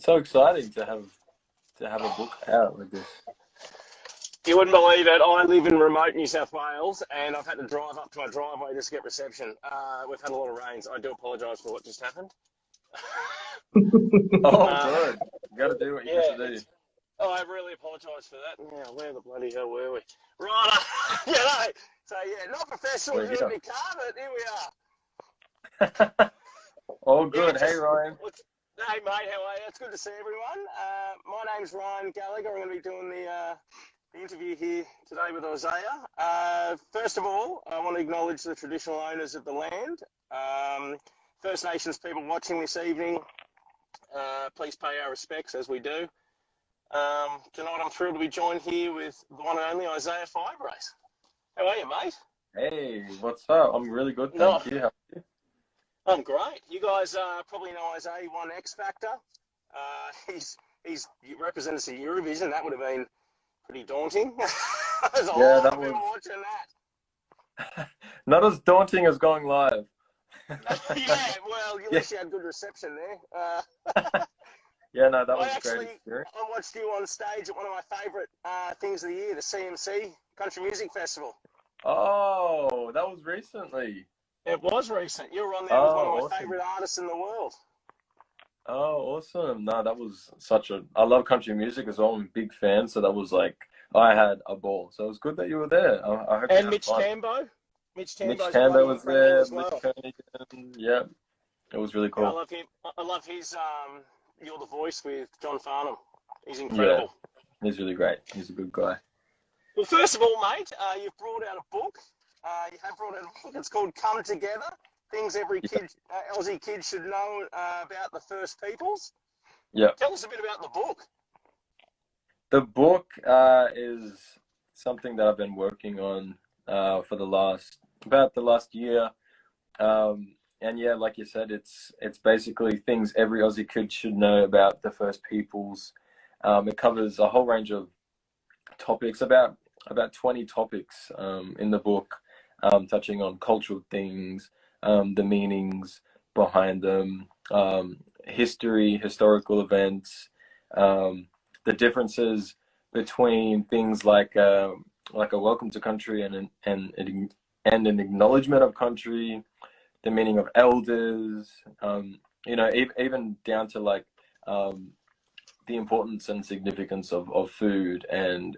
It's so exciting to have a book out like this. You wouldn't believe it. I live in remote New South Wales, and I've had to drive up to my driveway just to get reception. We've had a lot of rains. I do apologise for what just happened. Oh, good. You got to do what you got to do. I really apologise for that. Yeah, where the bloody hell were we? Right, you know. So yeah, not professional as you would be car, but here we are. All good. Hey, Ryan. Hey, mate. How are you? It's good to see everyone. My name's Ryan Gallagher. I'm going to be doing the interview here today with Isaiah. First of all, I want to acknowledge the traditional owners of the land. First Nations people watching this evening, please pay our respects as we do. Tonight I'm thrilled to be joined here with the one and only Isaiah Firebrace. How are you, mate? Hey, what's up? I'm really good, thank you. How are you? I'm great. You guys probably know Isaiah. He won X Factor. He's represented us at Eurovision. That would have been pretty daunting. There's a lot of people watching that. Not as daunting as going live. Yeah, well, at least you had good reception there. Yeah, no, that was a great experience. I watched you on stage at one of my favourite things of the year, the CMC Country Music Festival. Oh, that was recently. It was recent. You were on there with one of my favourite artists in the world. Oh, awesome. No, that was I love country music as well. I'm a big fan, so that was like, I had a ball. So it was good that you were there. I hope and Mitch Tambo? Mitch Tambo was there. Well. Yeah, it was really cool. Yeah, I love him. I love his You're the Voice with John Farnham. He's incredible. Yeah, he's really great. He's a good guy. Well, first of all, mate, you've brought out a book. You have brought out a book. It's called Come Together, Things Every kid, Aussie Kid Should Know About the First Peoples. Yeah. Tell us a bit about the book. The book is something that I've been working on for the last year. And yeah, like you said, it's basically things every Aussie kid should know about the First Peoples. It covers a whole range of topics, about 20 topics in the book, touching on cultural things, the meanings behind them, historical events, the differences between things like a welcome to country and an acknowledgement of country, the meaning of elders, even down to like the importance and significance of food and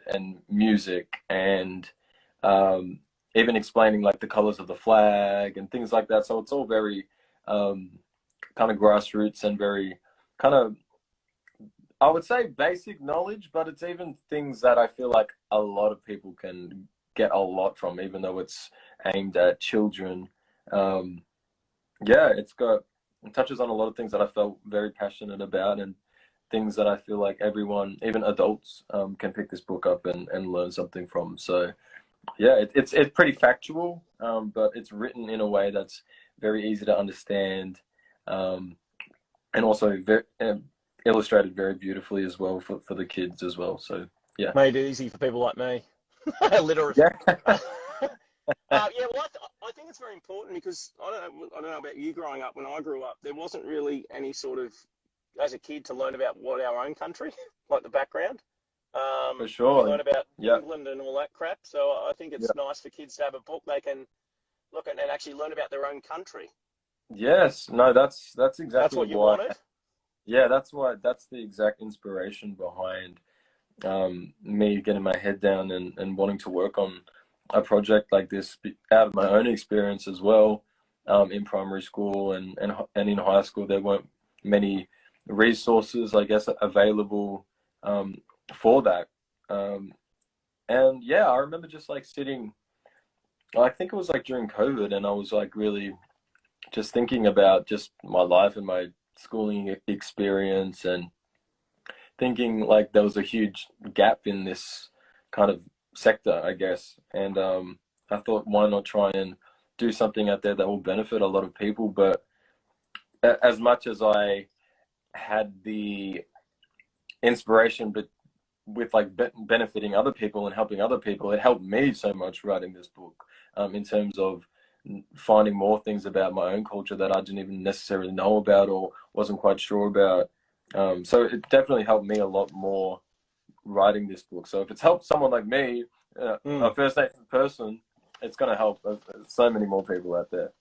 music, and even explaining like the colors of the flag and things like that. So it's all very kind of grassroots and very kind of, I would say, basic knowledge, but it's even things that I feel like a lot of people can get a lot from, even though it's aimed at children. It touches on a lot of things that I felt very passionate about, and things that I feel like everyone, even adults, can pick this book up and learn something from. So yeah, it's pretty factual, but it's written in a way that's very easy to understand, and also very illustrated very beautifully as well for the kids as well. So yeah, made it easy for people like me. Literally. Yeah. Well, I think it's very important because I don't know about you growing up. When I grew up, there wasn't really any sort of, as a kid, to learn about what our own country, like the background. For sure. Learn about England and all that crap. So I think it's nice for kids to have a book they can look at and actually learn about their own country. Yes. No, that's exactly that's what you wanted. Yeah, that's the exact inspiration behind me getting my head down and wanting to work on a project like this out of my own experience as well. In primary school and in high school, there weren't many resources, I guess, available for that. And yeah, I remember just like sitting, I think it was like during COVID, and I was like really just thinking about just my life and my schooling experience, and thinking like there was a huge gap in this kind of sector, I guess. And I thought, why not try and do something out there that will benefit a lot of people? But as much as I had the inspiration, but with like benefiting other people and helping other people, it helped me so much writing this book, in terms of finding more things about my own culture that I didn't even necessarily know about or wasn't quite sure about. So it definitely helped me a lot more writing this book. So if it's helped someone like me, Mm. a First Nations person, it's going to help so many more people out there.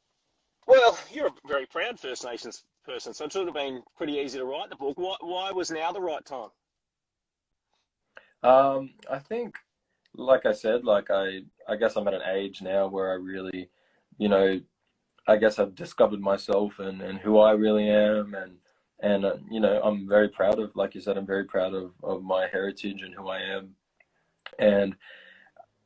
Well, you're a very proud First Nations person, so it would have been pretty easy to write the book. Why was now the right time? I think, like I said, like I guess I'm at an age now where I really, you know, I guess I've discovered myself and who I really am, and you know, I'm very proud of, like you said, I'm very proud of my heritage and who I am. And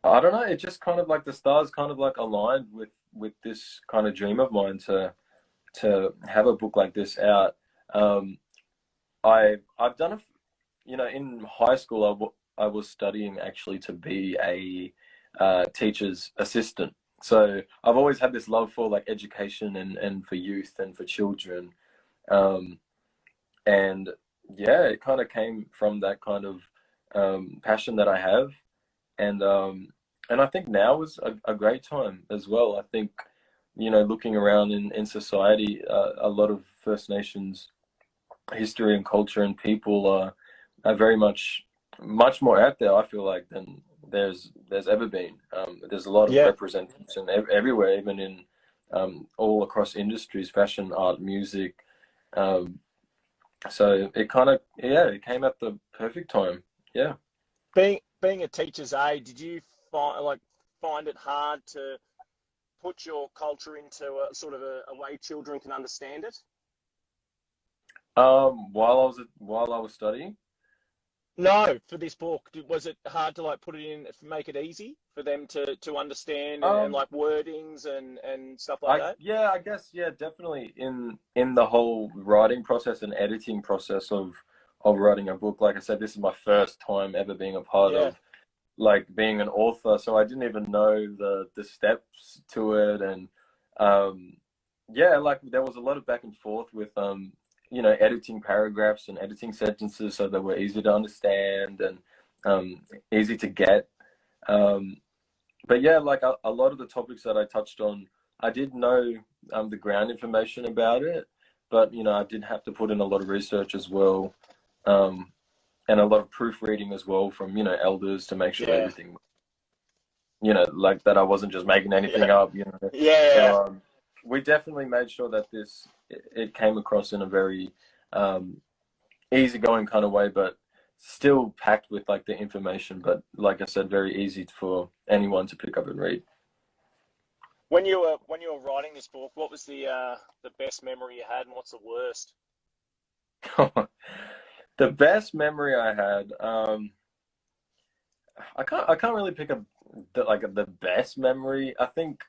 I don't know, it just kind of like the stars kind of like aligned with this kind of dream of mine to have a book like this out. Um, I've done a, you know, in high school I was studying actually to be a teacher's assistant. So I've always had this love for like education and for youth and for children. Um, and yeah, it kind of came from that kind of passion that I have. And and I think now is a great time as well. I think, you know, looking around in society, a lot of First Nations history and culture and people are very much more out there, I feel like, than there's ever been. There's a lot of Yeah. representation everywhere, even in all across industries, fashion, art, music. Um, so it kind of, yeah, it came at the perfect time. Yeah. Being a teacher's aide, did you find it hard to put your culture into a sort of a way children can understand it? While I was studying. No, for this book, was it hard to like put it in, make it easy for them to understand and Um, like wordings and stuff like that? I guess yeah, definitely in the whole writing process and editing process of writing a book. Like I said, this is my first time ever being a part Yeah, of like being an author, so I didn't even know the steps to it, and um, yeah, like there was a lot of back and forth with you know, editing paragraphs and editing sentences so they were easy to understand and easy to get. Um, but yeah, like a lot of the topics that I touched on, I did know the ground information about it, but you know, I did have to put in a lot of research as well, um, and a lot of proofreading as well from, you know, elders to make sure yeah, everything, you know, like that I wasn't just making anything yeah, up, you know. yeah. So we definitely made sure that it came across in a very um, easygoing kind of way, but still packed with like the information. But like I said, very easy for anyone to pick up and read. When you were writing this book, what was the best memory you had, and what's the worst? The best memory I had, I can't really pick up like the best memory. I think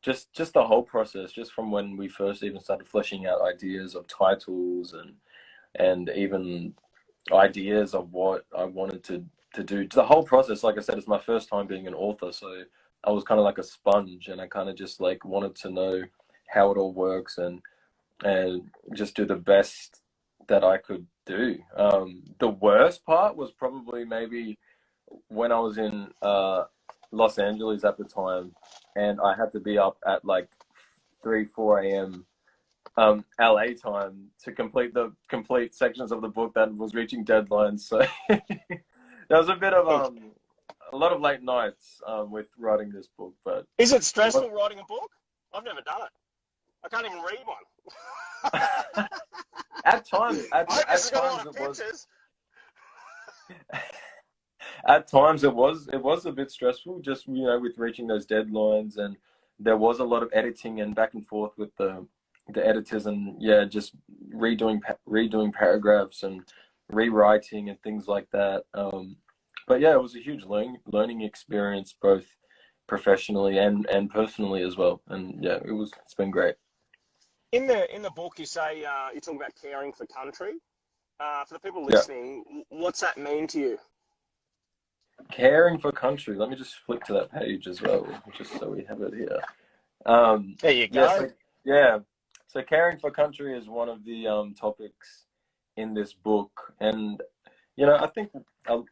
just the whole process, just from when we first even started fleshing out ideas of titles and even ideas of what I wanted to do. The whole process, like I said, it's my first time being an author, so I was kind of like a sponge, and I kind of just like wanted to know how it all works and just do the best that I could do. The worst part was probably maybe when I was in Los Angeles at the time, and I had to be up at like 3, 4 a.m. LA time to complete sections of the book that was reaching deadlines. So there was a bit of a lot of late nights with writing this book, but Is it it was stressful writing a book? I've never done it. I can't even read one. at times I hope this at has got a times lot of it was pictures. at times it was a bit stressful, just, you know, with reaching those deadlines, and there was a lot of editing and back and forth with the editors, and yeah, just redoing paragraphs and rewriting and things like that. But yeah, it was a huge learning experience, both professionally and personally as well. And yeah, it's been great. In the book, you say you talk about caring for country. For the people Yeah, listening, what's that mean to you? caring for country. Let me just flick to that page as well, just so we have it here. There you Yeah, go. so yeah, so caring for country is one of the topics in this book, and you know, I think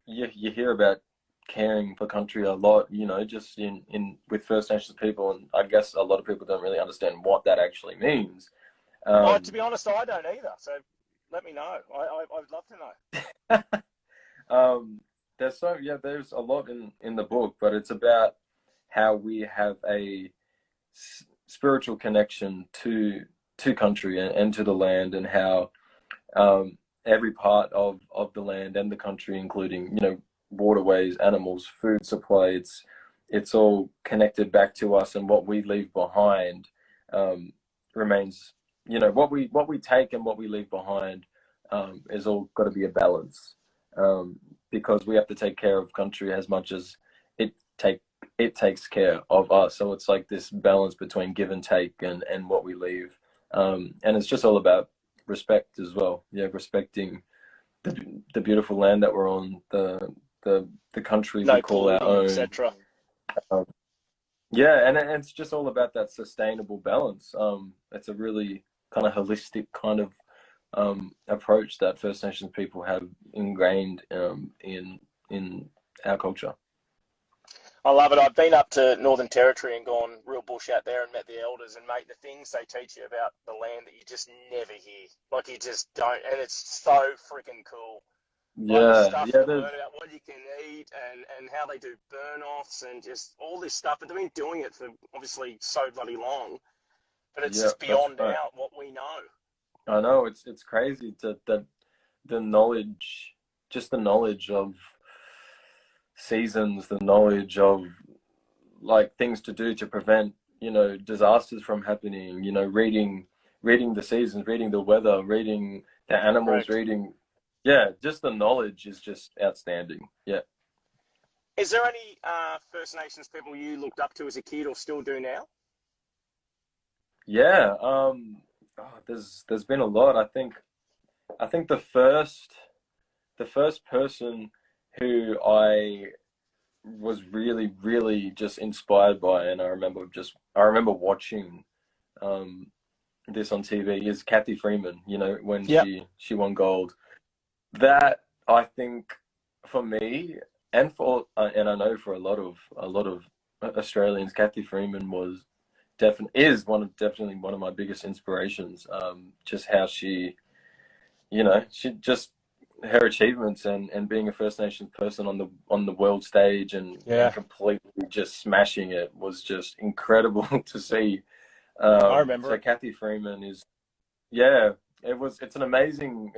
you hear about caring for country a lot, you know, just in with First Nations people, and I guess a lot of people don't really understand what that actually means. Oh, to Um, be honest, I don't either. So Let me know. I'd love to know. There's a lot in the book, but it's about how we have a spiritual connection to country and to the land, and how every part of the land and the country, including, waterways, animals, food supply, it's all connected back to us, and what we leave behind remains. What we take and what we leave behind is all got to be a balance, because we have to take care of country as much as it takes care of us. So it's like this balance between give and take, and what we leave, and it's just all about respect as well. Yeah, respecting the beautiful land that we're on, the country we No call our polluting, own. etc. Um, yeah, and it's just all about that sustainable balance. It's a really kind of holistic kind of approach that First Nations people have ingrained in our culture. I love it. I've been up to Northern Territory and gone real bush out there and met the elders, and mate, the things they teach you about the land that you just never hear. Like, you just don't, and it's so freaking cool. Like, the Yeah, stuff yeah, you learn about what you can eat, and how they do burn-offs and just all this stuff. But they've been doing it for obviously so bloody long, but it's yeah, just that's beyond right. out what we know. I know it's crazy that the knowledge, just the knowledge of seasons, the knowledge of like things to do to prevent, disasters from happening, reading the seasons, reading the weather, reading the animals, Correct. reading, yeah, just the knowledge is just outstanding. Yeah. Is there any First Nations people you looked up to as a kid or still do now? Yeah. There's been a lot. I think the first person who I was really, really just inspired by, and I remember watching this on TV, is Kathy Freeman. When Yep. she won gold. That, I think, for me, and I know for a lot of Australians, Kathy Freeman definitely one of my biggest inspirations. Just how she just her achievements, and being a First Nations person on the world stage, and Yeah, completely just smashing it was just incredible to see. I remember So it. Kathy Freeman is, yeah, it's an amazing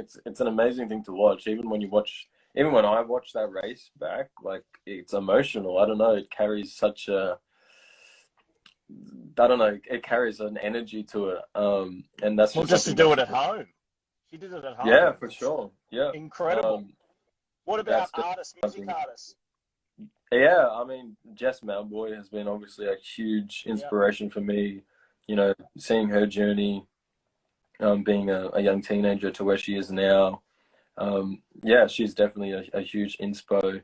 thing to watch. Even when I watch that race back, like, it's emotional. I don't know, it carries such a, I don't know, it carries an energy to it. And that's Well, just just to something do that's, it at home. She did it at yeah, home. for It's sure. Yeah. incredible. Um, What about that's artists, music something. artists? Yeah, I mean, Jess Malboy has been obviously a huge Yeah. inspiration for me. Seeing her journey, being a young teenager to where she is now. Yeah, she's definitely a huge inspo.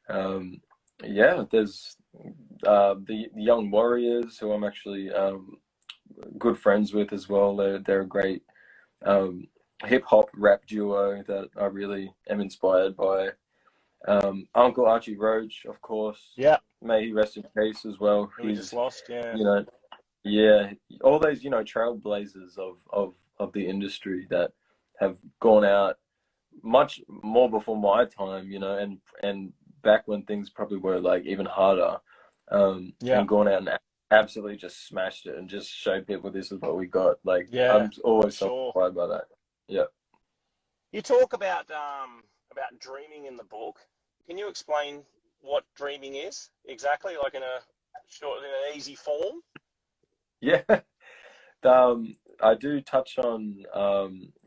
Um, yeah, there's the Young Warriors, who I'm actually good friends with as well. They're a great hip hop rap duo that I really am inspired by. Uncle Archie Roach, of course, Yeah. may he rest in peace as well. Who we just He's, lost. Yeah. you know, yeah, all those, trailblazers of the industry that have gone out much more before my time, and back when things probably were like even harder, Yeah. and gone out and absolutely just smashed it and just showed people this is what we got. Like, Yeah. I'm For always so sure. inspired by that. Yeah. You talk about dreaming in the book. Can you explain what dreaming is exactly, like in a short, in an easy form? Yeah. I do touch on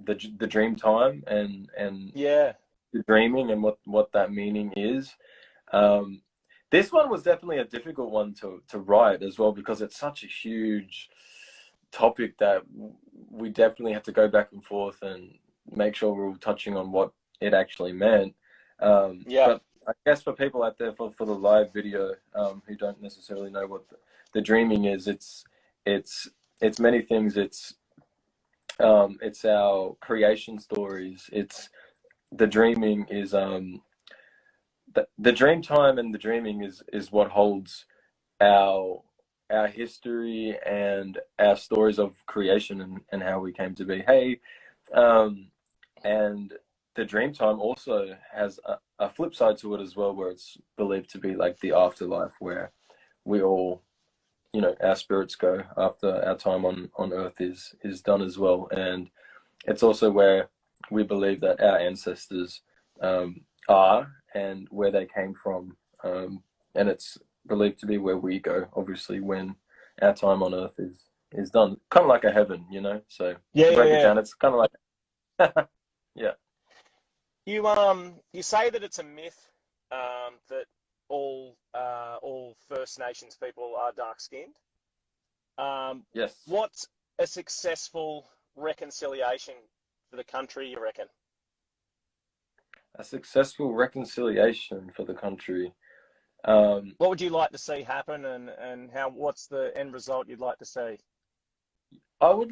the dream time, and Yeah. the dreaming, and what that meaning is. Um, this one was definitely a difficult one to write as well, because it's such a huge topic that we definitely have to go back and forth and make sure we're all touching on what it actually meant. Yeah. But I guess for people out there, for the live video, who don't necessarily know what the dreaming is, it's many things. It's our creation stories. It's the dreaming is the dream time, and the dreaming is what holds our our history and our stories of creation, and how we came to be. Hey, um, And the Dreamtime also has a flip side to it as well, where it's believed to be like the afterlife, where we all, our spirits go after our time on Earth is done as well. And it's also where we believe that our ancestors are and where they came from. And it's believed to be where we go, obviously, when our time on Earth is done. Kind of like a heaven, So Yeah, to yeah, break it yeah. down, it's kind of like, yeah. You say that it's a myth that all First Nations people are dark skinned. Yes. What's a successful reconciliation for the country, you reckon? A successful reconciliation for the country. What would you like to see happen, and what's the end result you'd like to see? I would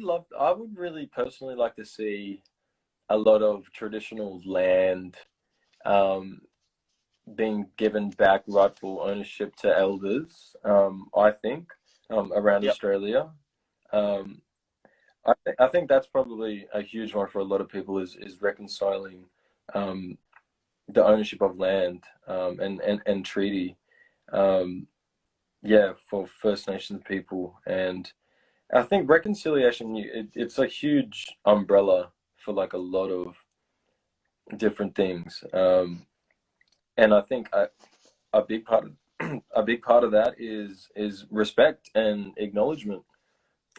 really personally like to see a lot of traditional land being given back rightful ownership to elders, I think, around Yep. Australia. Um, I think that's probably a huge one for a lot of people is reconciling um, the ownership of land and treaty, for First Nations people. And I think reconciliation, it's a huge umbrella for like a lot of different things. And I think a big part of a big part of that is respect and acknowledgement,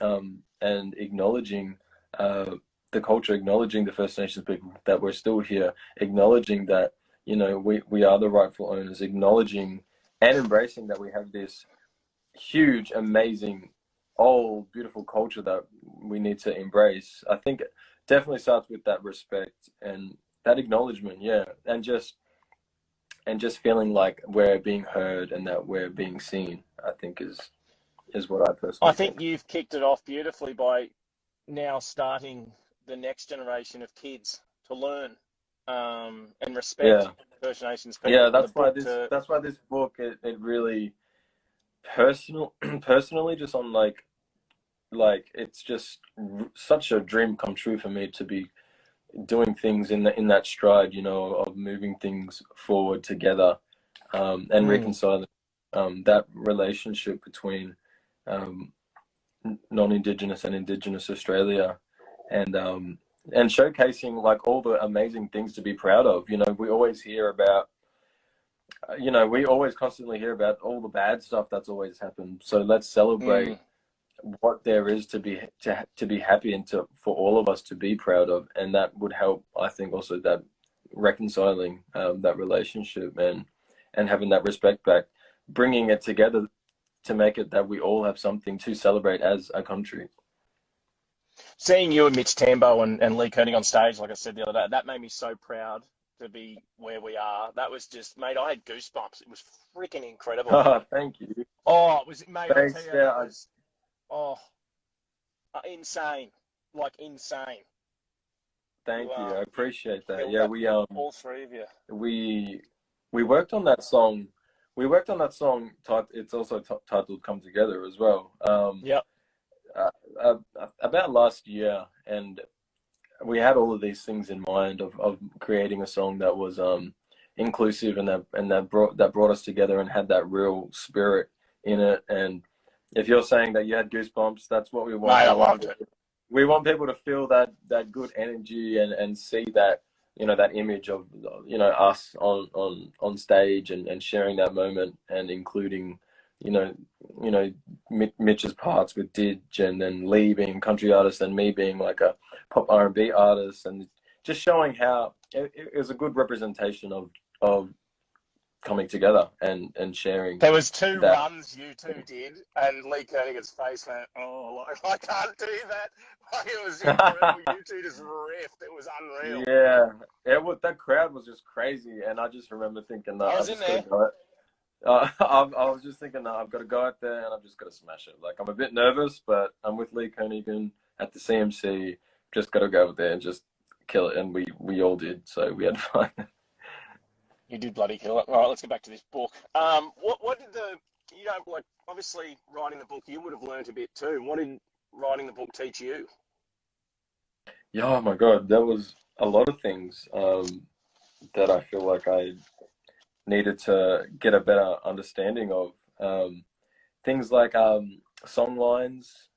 and acknowledging the culture, acknowledging the First Nations people that we're still here, acknowledging that we are the rightful owners, acknowledging and embracing that we have this huge, amazing, old, beautiful culture that we need to embrace. I think it definitely starts with that respect and that acknowledgement, yeah, and just feeling like we're being heard and that we're being seen. I think is what I I personally think think. you've kicked it off beautifully by now starting the next generation of kids to learn and respect Yeah, First Nations yeah. people, and the book to. That's why this book it really personally just on like it's just such a dream come true for me to be doing things in that stride, of moving things forward together, and Mm. reconciling that relationship between um, non-Indigenous and Indigenous Australia, and and showcasing like all the amazing things to be proud of. We always hear about, we always constantly hear about all the bad stuff that's always happened. So let's celebrate Mm. what there is to be happy and for all of us to be proud of, and that would help. I think also that reconciling that relationship and having that respect back, bringing it together to make it that we all have something to celebrate as a country. Seeing you and Mitch Tambo and Lee Koenig on stage, like I said the other day, that made me so proud to be where we are. That was just, mate, I had goosebumps. It was freaking incredible. Thank you. Oh, it was, mate, I'll tell Thanks. you, Yeah, that was, oh, insane. Like, insane. You, thank you. I you appreciate that. killed Yeah, that, we all three of you. we we worked on that song. We worked on that song. It's also titled "Come Together" as well. Yep. Uh, about last year, and we had all of these things in mind of creating a song that was inclusive and that brought us together and had that real spirit in it. And if you're saying that you had goosebumps, that's what we Mate, want. I loved it. We want people to feel that good energy and see that that image of us on stage and sharing that moment and including you know Mitch's parts with Didge and then Lee being a country artist and me being like a pop R&B artist, and just showing how it was a good representation of coming together and sharing There was two that. runs you two did, and Lee Koenig's face went, oh, like, I can't do that. Like, it was incredible. You two just riffed. It was unreal. Yeah, that crowd was just crazy, and I just remember thinking, no, I I was in just got to there. go. I was just thinking, no, I've got to go out there and I've just got to smash it. Like I'm a bit nervous, but I'm with Lee Koenig at the CMC. Just got to go out there and just kill it, and we all did. So we had fun. You did bloody kill it. All right, let's get back to this book. What did like, obviously writing the book, you would have learned a bit too. What did writing the book teach you? Yeah, oh my God, that was a lot of things that I feel like I needed to get a better understanding of. Things like song lines,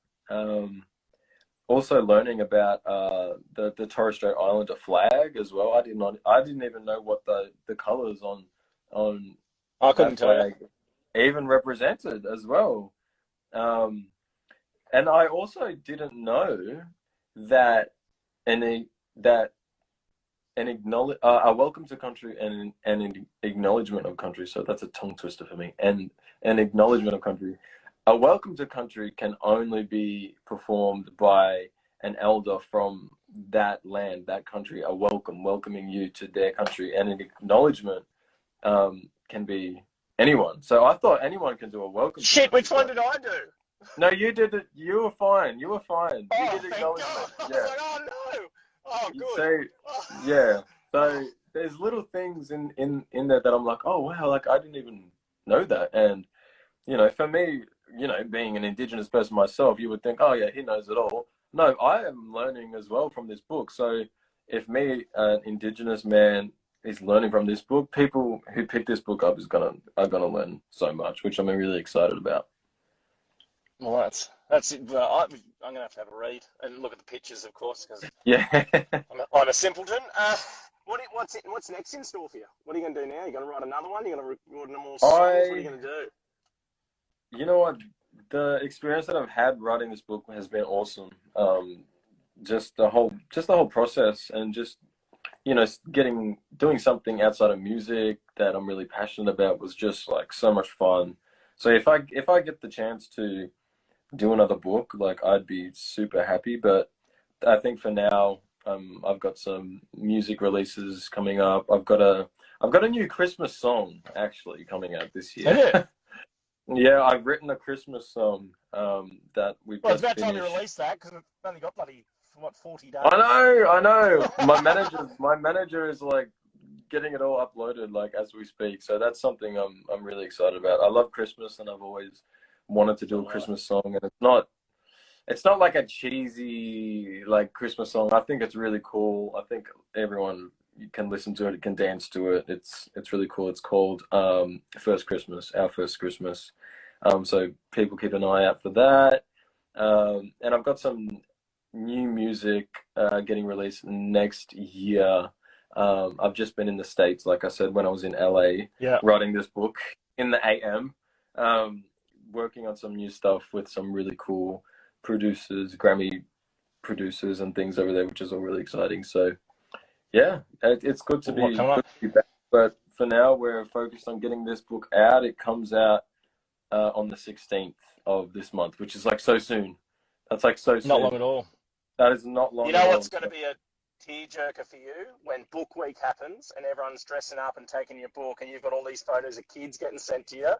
also learning about the Torres Strait Islander flag as well. I didn't even know what the colors on I couldn't that tell you. flag even represented as well. Um, and I also didn't know that any that a welcome to country and an acknowledgement of country. So that's a tongue twister for me. And an acknowledgement of country. A welcome to country can only be performed by an elder from that land, that country. A welcoming you to their country, and an acknowledgement can be anyone. So I thought anyone can do a welcome to Shit, country. which one did I do? No, you did it. You were fine. You were fine. You Oh, did thank acknowledgement. God. I was Yeah. like, oh no. Oh, good. So Oh. yeah. So there's little things in there that I'm like, oh wow, like I didn't even know that. And you know, for me, you know, being an Indigenous person myself, you would think, oh yeah, he knows it all. No, I am learning as well from this book. So if me, an Indigenous man, is learning from this book, people who pick this book up are gonna learn so much, which I'm really excited about. Well, that's it. Well, I'm gonna have a read and look at the pictures, of course, because Yeah. I'm a simpleton. What's next in store for you? What are you gonna do now? You gonna write another one? You gonna record more songs? What are you gonna do? You know what? The experience that I've had writing this book has been awesome. Just the whole process, and just you know, doing something outside of music that I'm really passionate about was just like so much fun. So if I get the chance to do another book, like I'd be super happy. But I think for now, I've got some music releases coming up. I've got a new Christmas song actually coming out this Is year. it? Yeah, I've written a Christmas song that we've Well, it's just about time you finished. release that because we've only got bloody, what, 40 days? I know. My manager is like getting it all uploaded like as we speak. So that's something I'm really excited about. I love Christmas, and I've always wanted to do a Right. Christmas song, and it's not like a cheesy like Christmas song. I think it's really cool. I think everyone can listen to it, can dance to it. It's really cool. It's called First Christmas, Our First Christmas. So people keep an eye out for that. And I've got some new music getting released next year. I've just been in the States, like I said, when I was in LA, Yeah. writing this book in the AM, working on some new stuff with some really cool producers, Grammy producers, and things over there, which is all really exciting. So, yeah, it's good to What coming good up? to be back. But for now, we're focused on getting this book out. It comes out on the 16th of this month, which is like so soon. That's like so Not long soon. at all. That is not You long at know all. what's going to be a tearjerker for you when book week happens and everyone's dressing up and taking your book and you've got all these photos of kids getting sent to you?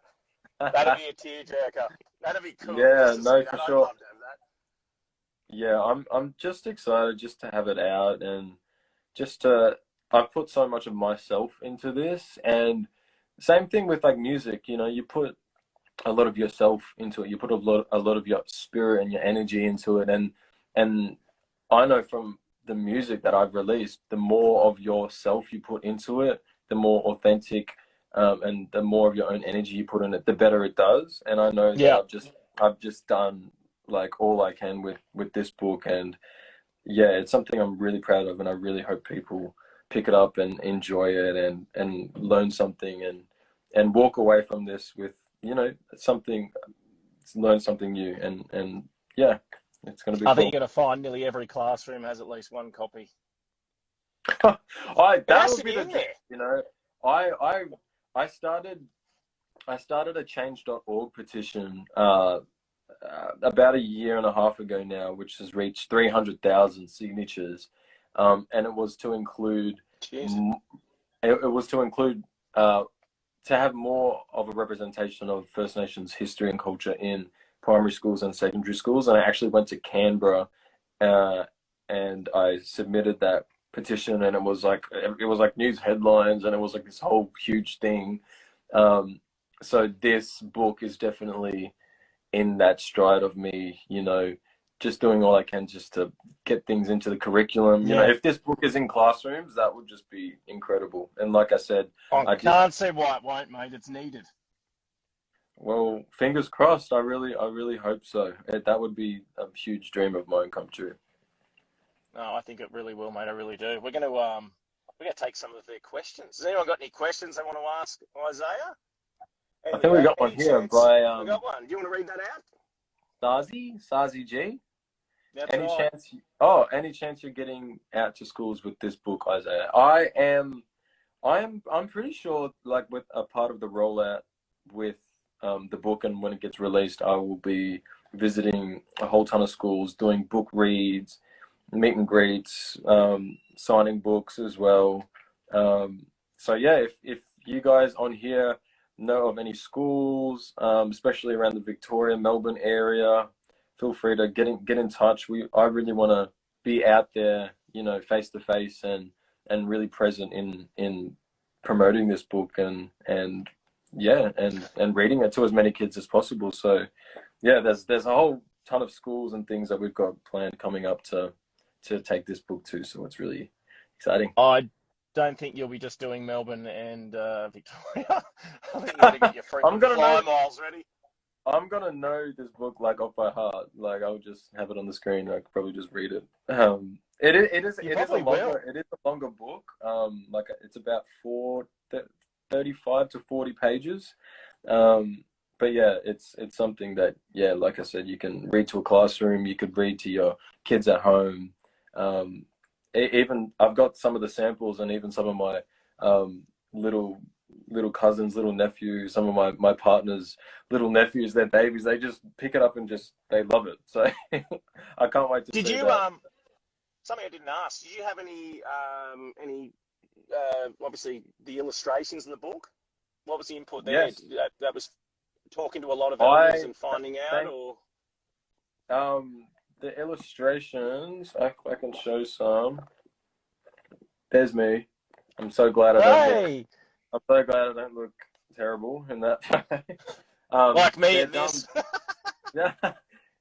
That'd be a tearjerker. That'd be cool. Yeah, Just to see no, that. for I'd sure. love to have that. Yeah, I'm just excited just to have it out, and just to I've put so much of myself into this. And same thing with like music, you know, you put a lot of yourself into it. You put a lot of your spirit and your energy into it, and I know from the music that I've released, the more of yourself you put into it, the more authentic, and the more of your own energy you put in it, the better it does. And I know that Yeah. I've just done like all I can with this book, and yeah, it's something I'm really proud of, and I really hope people pick it up and enjoy it, and learn something, and walk away from this with, you know, something, learn something new, and yeah, it's gonna be I think you're cool. going to find nearly every classroom has at least one copy. It That has would to be be the in dream, there. you know. I I I started a change.org petition about a year and a half ago now, which has reached 300,000 signatures, and it was to include Jeez. it was to include to have more of a representation of First Nations history and culture in primary schools and secondary schools. And I actually went to Canberra, uh, and I submitted that petition, and it was like news headlines, and it was like this whole huge thing. Um, so this book is definitely in that stride of me, you know, just doing all I can just to get things into the curriculum. You know, if this book is in classrooms, that would just be incredible. And like I said, I can't see why it won't, mate. It's needed. Well, fingers crossed. I really hope so. That would be a huge dream of mine come true. No, I think it really will, mate. I really do. We're gonna take some of their questions. Has anyone got any questions they want to ask Isaiah? I think we got one here by we got one. Do you want to read that out? Sazi G. That's Any right. chance? Any chance you're getting out to schools with this book, Isaiah? I'm pretty sure, like, with a part of the rollout with the book, and when it gets released, I will be visiting a whole ton of schools, doing book reads, meet and greets, signing books as well. So yeah, if you guys on here know of any schools, especially around the Victoria, Melbourne area, feel free to get in touch. I really want to be out there, you know, face to face and really present in promoting this book and reading it to as many kids as possible. So yeah, there's a whole ton of schools and things that we've got planned coming up to take this book to. So it's really exciting. I don't think you'll be just doing Melbourne and Victoria. I think you got to get your freaking fly miles ready. I'm gonna know this book like off by heart. Like, I'll just have it on the screen. I could probably just read it. It is a longer book. Like, it's about 35 to 40 pages. But yeah, it's something that, yeah, like I said, you can read to a classroom. You could read to your kids at home. Even I've got some of the samples, and even some of my little cousins, little nephews, some of my partner's little nephews, their babies, they just pick it up and they love it. So I can't wait to see that. Something I didn't ask, did you have any obviously the illustrations in the book? What was the input there? Yes. That was talking to a lot of elders and finding out, or? The illustrations, I can show some. There's me. I'm so glad I'm so glad I don't look terrible in that. Like me in this. Yeah,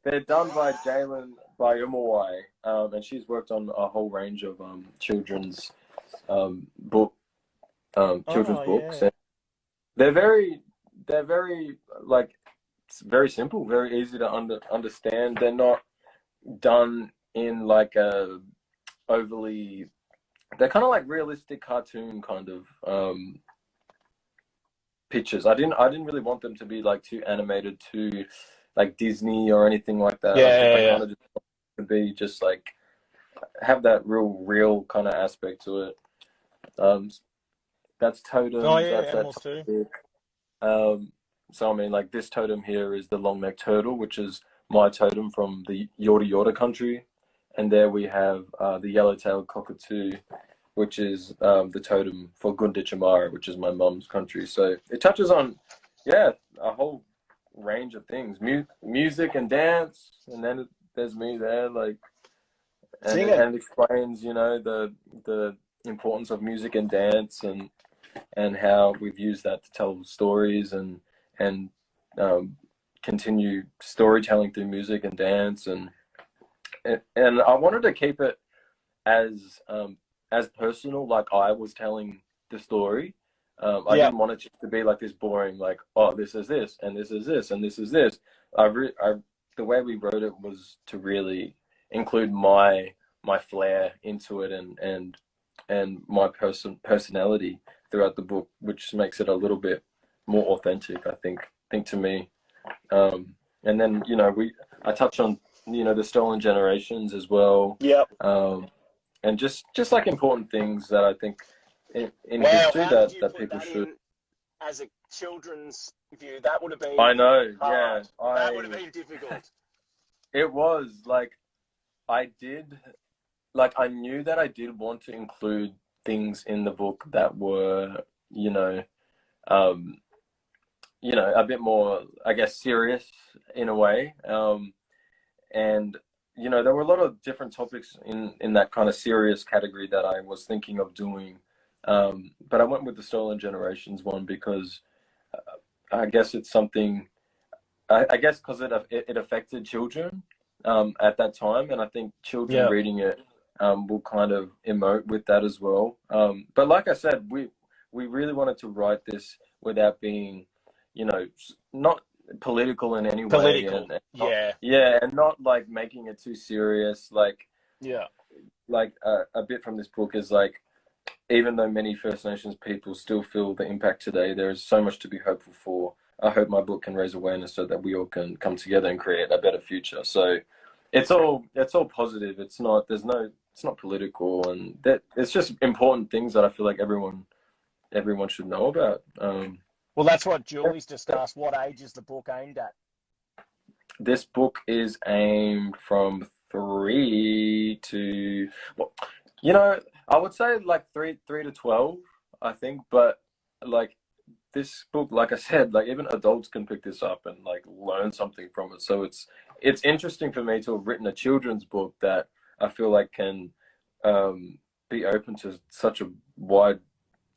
they're done by Jalen Bayumawai, and she's worked on a whole range of children's books. Yeah. They're very like, it's very simple, very easy to understand. They're not done in like a overly. They're kind of like realistic cartoon kind of pictures. I didn't really want them to be like too animated, too like Disney or anything like that. I kind of just want it to be just like have that real kind of aspect to it. That's totems. That's animals too. So I mean, like, this totem here is the long-necked turtle, which is my totem from the Yorta Yorta country, and there we have the yellow-tailed cockatoo, which is the totem for Gunditjmara, which is my mum's country. So it touches on, yeah, a whole range of things, music and dance, and then there's me there, like, and explains, you know, the importance of music and dance, and how we've used that to tell stories and continue storytelling through music and dance, and I wanted to keep it as personal, like I was telling the story. I didn't want it just to be like this boring, like, oh, this is this, and this is this, and this is this. The way we wrote it was to really include my flair into it, and my personality throughout the book, which makes it a little bit more authentic, I think to me. And then, you know, I touch on, you know, the stolen generations as well. And just like important things that I think in history that people should. As a children's view, that would have been. I know, hard. yeah. That would have been difficult. It was like, I knew that I did want to include things in the book that were, you know, a bit more, I guess, serious in a way. And, you know, there were a lot of different topics in that kind of serious category that I was thinking of doing. But I went with the Stolen Generations one because I guess it's something, I guess because it affected children. at that time, and I think children Yeah. reading it will kind of emote with that as well. But like I said, we really wanted to write this without being, not political in any way, Political. and not, Yeah. yeah, and not like making it too serious. Yeah. Like a bit from this book is like, even though many First Nations people still feel the impact today, there is so much to be hopeful for. I hope my book can raise awareness so that we all can come together and create a better future. So it's all positive. It's not political, and that it's just important things that I feel like everyone should know about. Well, that's what Julie's just asked. What age is the book aimed at? This book is aimed from 3 to, well, I would say like three to 12, I think. But like this book, like I said, like even adults can pick this up and like learn something from it. So it's interesting for me to have written a children's book that I feel like can be open to such a wide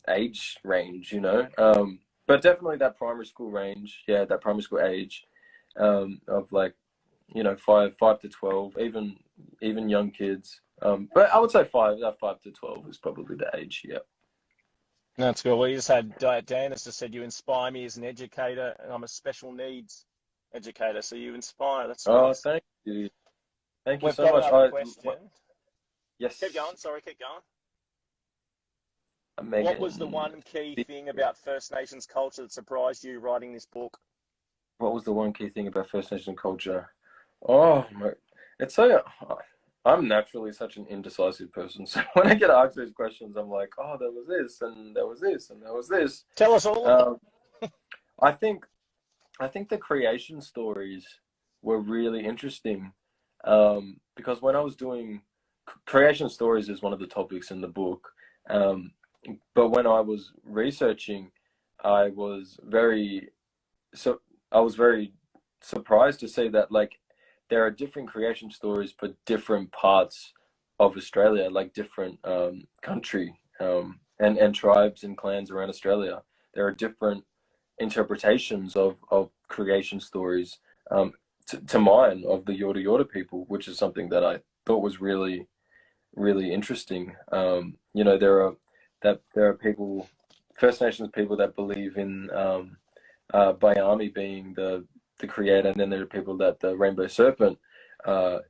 age range, but definitely that primary school range, yeah, that primary school age, of like, 5 to 12, even young kids. But I would say 5 to 12 is probably the age. Yeah. That's good. Well, you just had Dan has just said you inspire me as an educator, and I'm a special needs educator. So you inspire. That's Oh, nice. thank you We've so got much. another question. Keep Yes, going. Sorry, keep going. What was the Megan. one key thing about First Nations culture that surprised you writing this book? What was the one key thing about First Nation culture? Oh my, it's so. I'm naturally such an indecisive person, so when I get asked these questions, I'm like, oh, there was this, and there was this, and there was this. Tell us all of them. Um, I think I think the creation stories were really interesting, because when I was doing creation stories is one of the topics in the book, um, but when I was researching, I was very so I was very surprised to see that like there are different creation stories for different parts of Australia, like different country, and tribes and clans around Australia. There are different interpretations of creation stories, to mine of the Yorta Yorta people, which is something that I thought was really really interesting. There are people, First Nations people that believe in Bayami being the creator, and then there are people that the rainbow serpent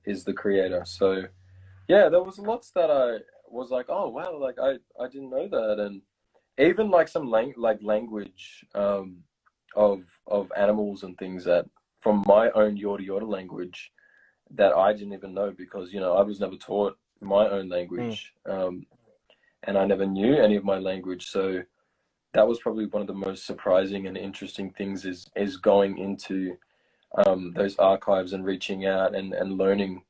is the creator. So yeah, there was lots that I was like, oh wow, like I didn't know that, and even like some language, of animals and things that from my own Yorta Yorta language that I didn't even know, because I was never taught my own Mm. language, and I never knew any of my language. So that was probably one of the most surprising and interesting things is going into those archives and reaching out and learning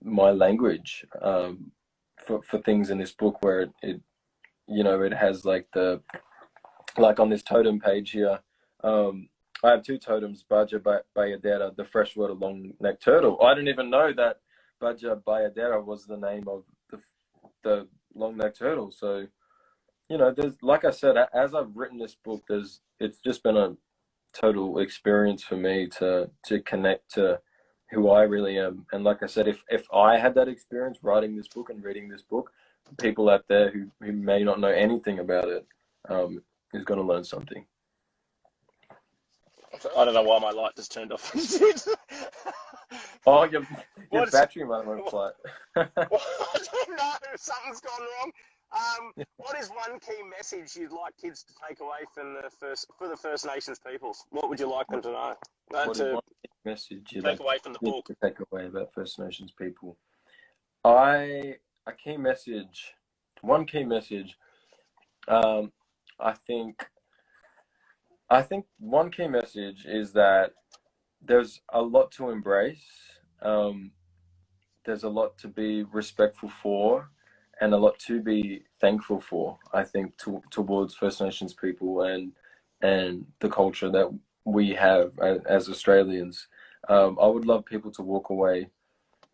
my language, for things in this book where it has like on this totem page here. I have two totems, Baja Bayadera, the freshwater long-necked turtle. I didn't even know that Baja Bayadera was the name of the long-necked turtle. So, there's, like I said, as I've written this book, it's just been a total experience for me to connect to who I really am. And like I said, if I had that experience writing this book and reading this book, people out there who may not know anything about it, is going to learn something. I don't know why my light just turned off. Oh, your What's battery might have went flat. Well, I don't know. Something's gone wrong. What is one key message you'd like kids to take away from the First Nations peoples? What would you like them to know? What is To one message you'd take like away from the kids book? to take away about First Nations people? A key message, one key message. Um, I think one key message is that there's a lot to embrace. Um, there's a lot to be respectful for, and a lot to be thankful for. I think towards First Nations people and the culture that we have as Australians. I would love people to walk away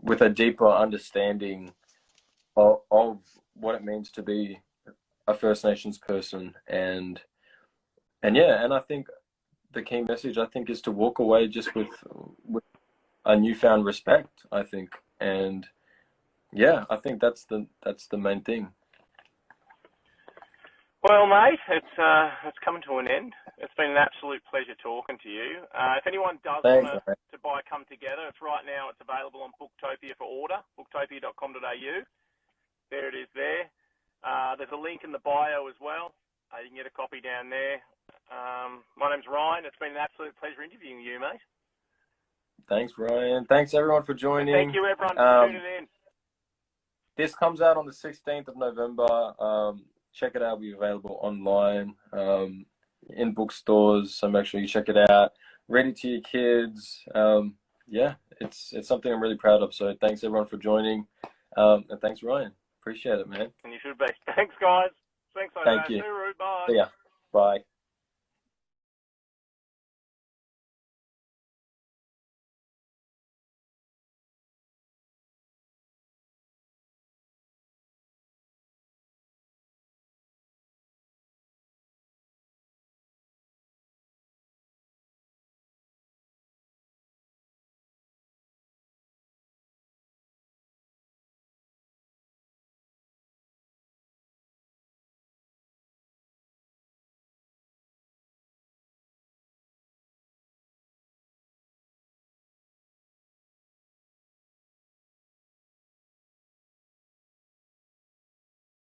with a deeper understanding of what it means to be a First Nations person, and yeah, and I think the key message I think is to walk away just with a newfound respect, I think. And yeah, I think that's the main thing. Well, mate, it's coming to an end. It's been an absolute pleasure talking to you. If anyone does want to buy Come Together, it's right now. It's available on Booktopia for order, booktopia.com.au. There it is there. There's a link in the bio as well. You can get a copy down there. My name's Ryan. It's been an absolute pleasure interviewing you, mate. Thanks, Ryan. Thanks, everyone, for joining. And thank you, everyone, for tuning in. This comes out on the 16th of November. Check it out. We'll be available online, in bookstores. So make sure you check it out. Read it to your kids. Yeah, it's something I'm really proud of. So thanks, everyone, for joining. And thanks, Ryan. Appreciate it, man. And you should be. Thanks, guys. Thanks, Thank you. Bye. See ya. Bye.